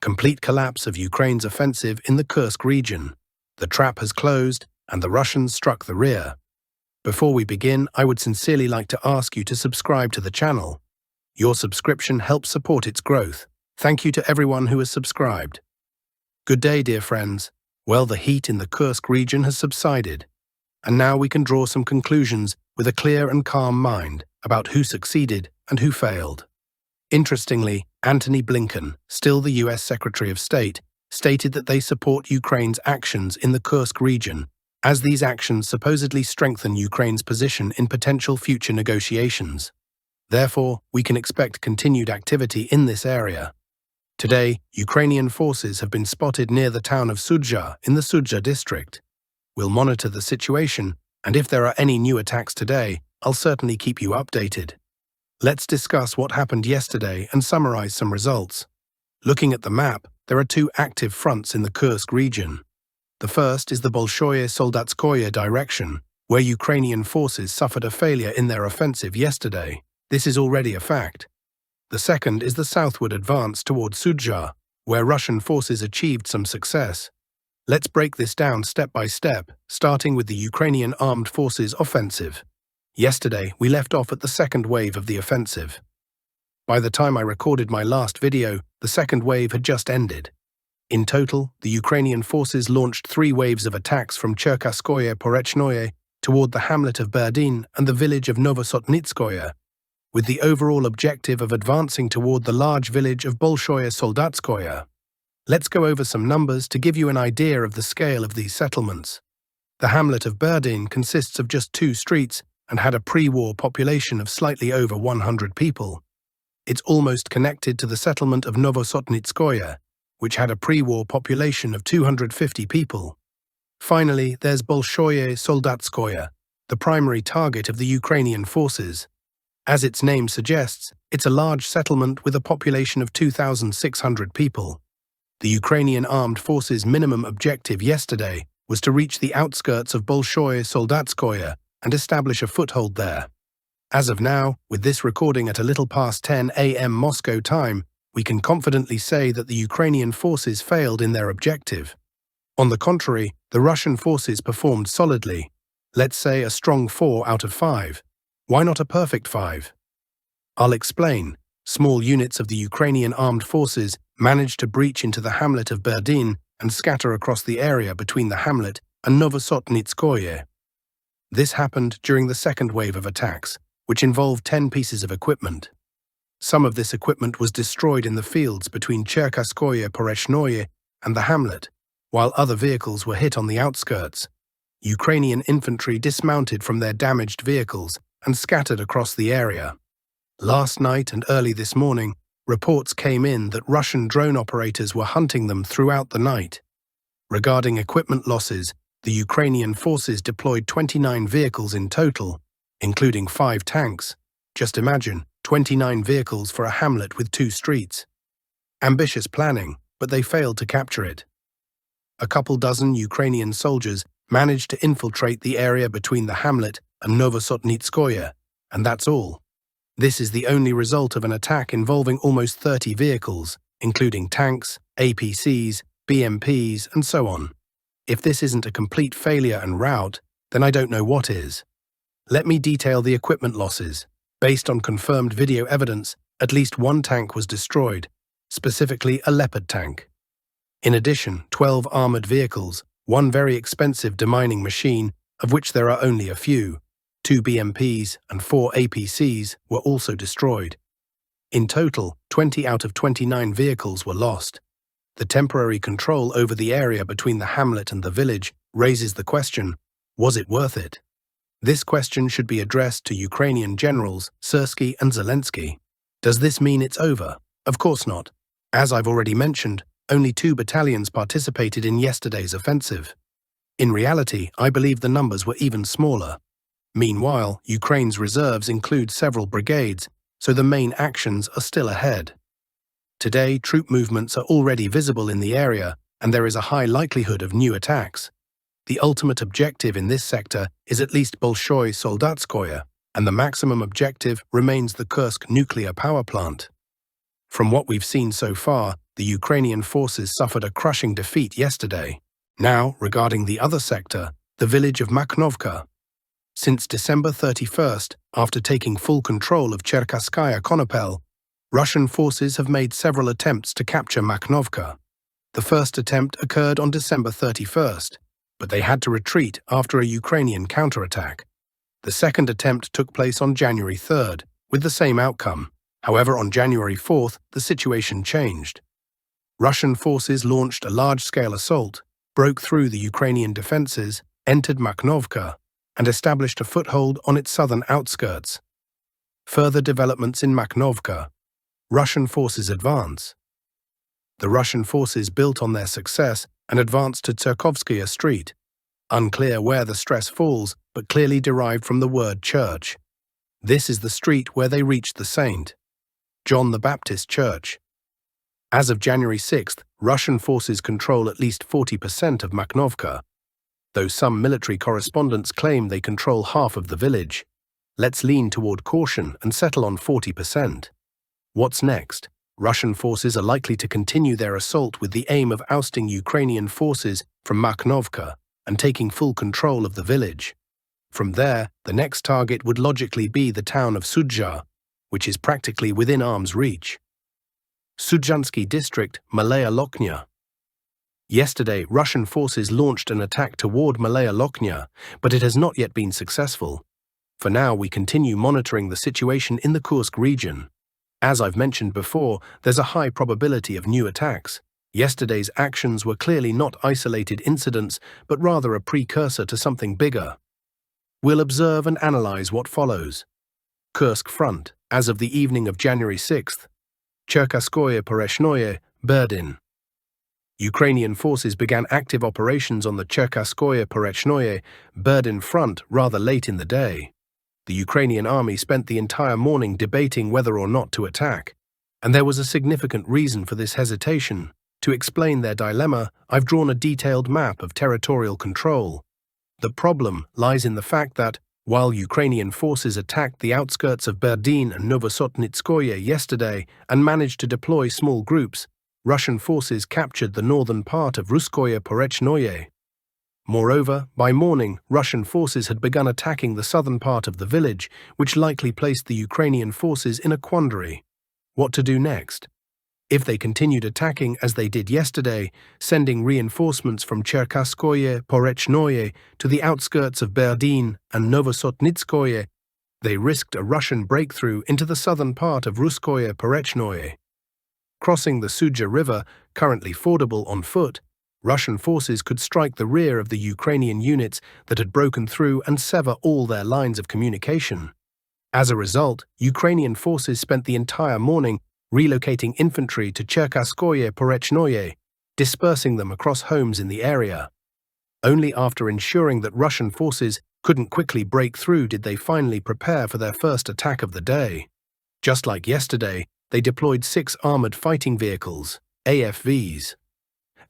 Complete collapse of Ukraine's offensive in the Kursk region. The trap has closed, and the Russians struck the rear. Before we begin, I would sincerely like to ask you to subscribe to the channel. Your subscription helps support its growth. Thank you to everyone who has subscribed. Good day, dear friends. Well, the heat in the Kursk region has subsided, and now we can draw some conclusions with a clear and calm mind about who succeeded and who failed. Interestingly, Antony Blinken, still the US Secretary of State, stated that they support Ukraine's actions in the Kursk region, as these actions supposedly strengthen Ukraine's position in potential future negotiations. Therefore, we can expect continued activity in this area. Today, Ukrainian forces have been spotted near the town of Sudzha in the Sudzha district. We'll monitor the situation, and if there are any new attacks today, I'll certainly keep you updated. Let's discuss what happened yesterday and summarize some results. Looking at the map, there are two active fronts in the Kursk region. The first is the Bolshoye Soldatskoye direction, where Ukrainian forces suffered a failure in their offensive yesterday. This is already a fact. The second is the southward advance toward Sudzha, where Russian forces achieved some success. Let's break this down step by step, starting with the Ukrainian armed forces offensive. Yesterday, we left off at the second wave of the offensive. By the time I recorded my last video, the second wave had just ended. In total, the Ukrainian forces launched 3 waves of attacks from Cherkasskoye Porechnoye toward the hamlet of Berdin and the village of Novosotnitskoye, with the overall objective of advancing toward the large village of Bolshoye Soldatskoye. Let's go over some numbers to give you an idea of the scale of these settlements. The hamlet of Berdin consists of just 2 streets and had a pre-war population of slightly over 100 people. It's almost connected to the settlement of Novosotnitskoye, which had a pre-war population of 250 people. Finally, there's Bolshoye Soldatskoye, the primary target of the Ukrainian forces. As its name suggests, it's a large settlement with a population of 2,600 people. The Ukrainian armed forces' minimum objective yesterday was to reach the outskirts of Bolshoye Soldatskoye and establish a foothold there. As of now, with this recording at a little past 10 a.m. Moscow time, we can confidently say that the Ukrainian forces failed in their objective. On the contrary, the Russian forces performed solidly. Let's say a strong 4 out of 5. Why not a perfect 5? I'll explain. Small units of the Ukrainian armed forces managed to breach into the hamlet of Berdin and scatter across the area between the hamlet and Novosotnitskoye. This happened during the second wave of attacks, which involved 10 pieces of equipment. Some of this equipment was destroyed in the fields between Cherkasskoye Porechnoye and the hamlet, while other vehicles were hit on the outskirts. Ukrainian infantry dismounted from their damaged vehicles and scattered across the area. Last night and early this morning, reports came in that Russian drone operators were hunting them throughout the night. Regarding equipment losses, the Ukrainian forces deployed 29 vehicles in total, including 5 tanks. Just imagine, 29 vehicles for a hamlet with 2 streets. Ambitious planning, but they failed to capture it. A couple dozen Ukrainian soldiers managed to infiltrate the area between the hamlet and Novosotnitskoye, and that's all. This is the only result of an attack involving almost 30 vehicles, including tanks, APCs, BMPs, and so on. If this isn't a complete failure and rout, then I don't know what is. Let me detail the equipment losses. Based on confirmed video evidence, at least 1 tank was destroyed, specifically a Leopard tank. In addition, 12 armored vehicles, 1 very expensive demining machine, of which there are only a few, 2 BMPs and 4 APCs were also destroyed. In total, 20 out of 29 vehicles were lost. The temporary control over the area between the hamlet and the village raises the question, was it worth it? This question should be addressed to Ukrainian generals Syrsky and Zelensky. Does this mean it's over? Of course not. As I've already mentioned, only 2 battalions participated in yesterday's offensive. In reality, I believe the numbers were even smaller. Meanwhile, Ukraine's reserves include several brigades, so the main actions are still ahead. Today, troop movements are already visible in the area, and there is a high likelihood of new attacks. The ultimate objective in this sector is at least Bolshoye Soldatskoye, and the maximum objective remains the Kursk nuclear power plant. From what we've seen so far, The Ukrainian forces suffered a crushing defeat yesterday. Now, regarding the other sector, the village of Makhnovka. Since December 31st, after taking full control of Cherkasskaya Konopel, Russian forces have made several attempts to capture Makhnovka. The first attempt occurred on December 31st, but they had to retreat after a Ukrainian counterattack. The second attempt took place on January 3rd, with the same outcome. However, on January 4th, the situation changed. Russian forces launched a large-scale assault, broke through the Ukrainian defenses, entered Makhnovka, and established a foothold on its southern outskirts. Further developments in Makhnovka. Russian forces advance. The Russian forces built on their success and advanced to Tserkovskaya Street. Unclear where the stress falls, but clearly derived from the word church. This is the street where they reached the Saint John the Baptist Church. As of January 6th, Russian forces control at least 40% of Makhnovka, though some military correspondents claim they control half of the village. Let's lean toward caution and settle on 40%. What's next? Russian forces are likely to continue their assault with the aim of ousting Ukrainian forces from Makhnovka and taking full control of the village. From there, the next target would logically be the town of Sudzha, which is practically within arm's reach. Sudzhansky district, Malaya Lochnya. Yesterday, Russian forces launched an attack toward Malaya Lochnya, but it has not yet been successful. For now, we continue monitoring the situation in the Kursk region. As I've mentioned before, there's a high probability of new attacks. Yesterday's actions were clearly not isolated incidents, but rather a precursor to something bigger. We'll observe and analyze what follows. Kursk front, as of the evening of January 6th. Cherkasskoye Poreshnoye, Berdin. Ukrainian forces began active operations on the Cherkasskoye Poreshnoye, Berdin front rather late in the day. The Ukrainian army spent the entire morning debating whether or not to attack, and there was a significant reason for this hesitation. To explain their dilemma, I've drawn a detailed map of territorial control. The problem lies in the fact that, while Ukrainian forces attacked the outskirts of Berdin and Novosotnitskoye yesterday and managed to deploy small groups, Russian forces captured the northern part of Russkoye Poreshnoye. Moreover, by morning, Russian forces had begun attacking the southern part of the village, which likely placed the Ukrainian forces in a quandary. What to do next? If they continued attacking as they did yesterday, sending reinforcements from Cherkasskoye Poreshnoye to the outskirts of Berdin and Novosotnitskoye, they risked a Russian breakthrough into the southern part of Russkoye Poreshnoye. Crossing the Sudzha River, currently fordable on foot, Russian forces could strike the rear of the Ukrainian units that had broken through and sever all their lines of communication. As a result, Ukrainian forces spent the entire morning relocating infantry to Cherkasskoye Poreshnoye, dispersing them across homes in the area. Only after ensuring that Russian forces couldn't quickly break through did they finally prepare for their first attack of the day. Just like yesterday, they deployed 6 armored fighting vehicles, AFVs.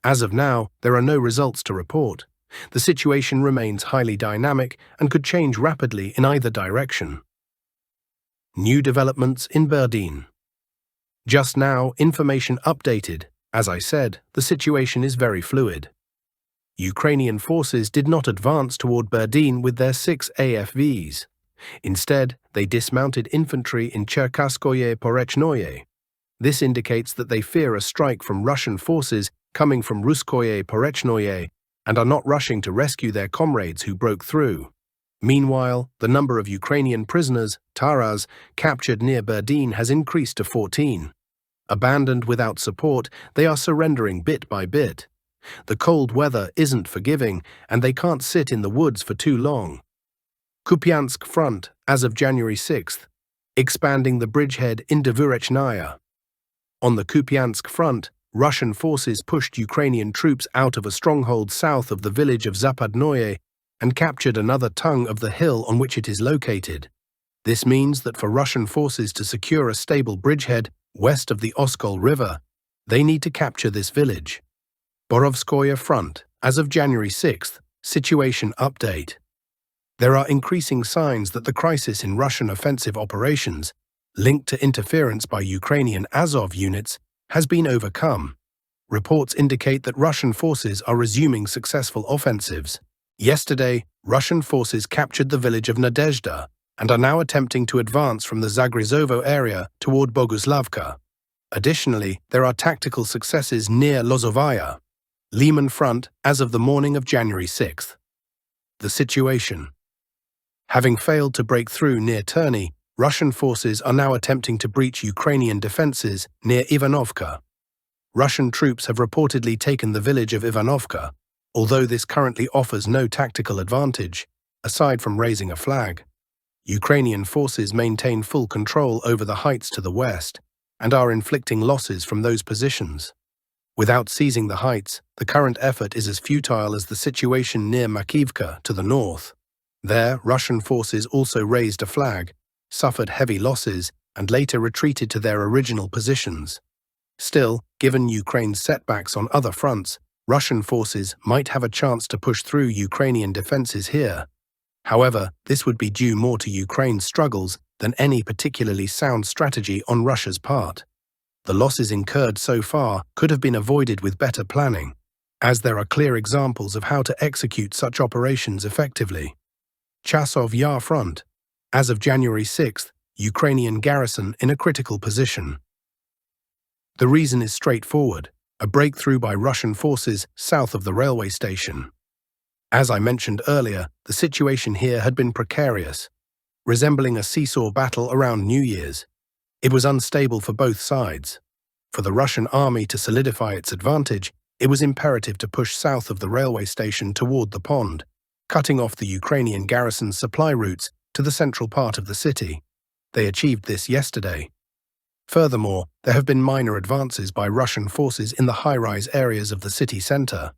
As of now, there are no results to report. The situation remains highly dynamic and could change rapidly in either direction. New developments in Berdin. Just now, information updated. As I said, the situation is very fluid. Ukrainian forces did not advance toward Berdin with their 6 AFVs. Instead, they dismounted infantry in Cherkasskoye Poreshnoye. This indicates that they fear a strike from Russian forces coming from Russkoye Poreshnoye and are not rushing to rescue their comrades who broke through. Meanwhile, the number of Ukrainian prisoners, Taras, captured near Berdin has increased to 14. Abandoned without support, they are surrendering bit by bit. The cold weather isn't forgiving, and they can't sit in the woods for too long. Kupiansk front, as of January 6th, expanding the bridgehead in Dvorechnaya. On the Kupiansk front, Russian forces pushed Ukrainian troops out of a stronghold south of the village of Zapadnoye and captured another tongue of the hill on which it is located. This means that for Russian forces to secure a stable bridgehead west of the Oskol River, they need to capture this village. Borovskoye front, as of January 6th, situation update. There are increasing signs that the crisis in Russian offensive operations, linked to interference by Ukrainian Azov units, has been overcome. Reports indicate that Russian forces are resuming successful offensives. Yesterday, Russian forces captured the village of Nadezhda and are now attempting to advance from the Zagrizovo area toward Boguslavka. Additionally, there are tactical successes near Lozovaya, Leman front as of the morning of January 6th. The situation. Having failed to break through near Terny, Russian forces are now attempting to breach Ukrainian defenses near Ivanovka. Russian troops have reportedly taken the village of Ivanovka, although this currently offers no tactical advantage, aside from raising a flag. Ukrainian forces maintain full control over the heights to the west and are inflicting losses from those positions. Without seizing the heights, the current effort is as futile as the situation near Makhnovka to the north. There, Russian forces also raised a flag, suffered heavy losses, and later retreated to their original positions. Still, given Ukraine's setbacks on other fronts, Russian forces might have a chance to push through Ukrainian defenses here. However, this would be due more to Ukraine's struggles than any particularly sound strategy on Russia's part. The losses incurred so far could have been avoided with better planning, as there are clear examples of how to execute such operations effectively. Chasov Yar front. As of January 6th, Ukrainian garrison in a critical position. The reason is straightforward: a breakthrough by Russian forces south of the railway station. As I mentioned earlier, the situation here had been precarious, resembling a seesaw battle around New Year's. It was unstable for both sides. For the Russian army to solidify its advantage, it was imperative to push south of the railway station toward the pond, cutting off the Ukrainian garrison's supply routes to the central part of the city. They achieved this yesterday. Furthermore, there have been minor advances by Russian forces in the high-rise areas of the city center.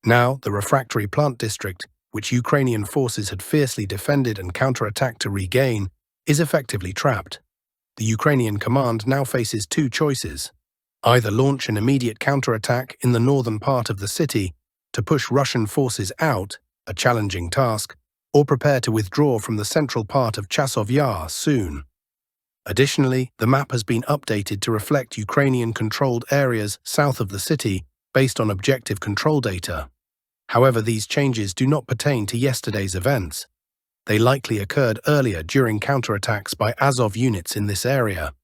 Now, the refractory plant district, which Ukrainian forces had fiercely defended and counterattacked to regain, is effectively trapped. The Ukrainian command now faces two choices: either launch an immediate counterattack in the northern part of the city to push Russian forces out, a challenging task, or prepare to withdraw from the central part of Chasov Yar soon. Additionally, the map has been updated to reflect Ukrainian-controlled areas south of the city based on objective control data. However, these changes do not pertain to yesterday's events. They likely occurred earlier during counterattacks by Azov units in this area.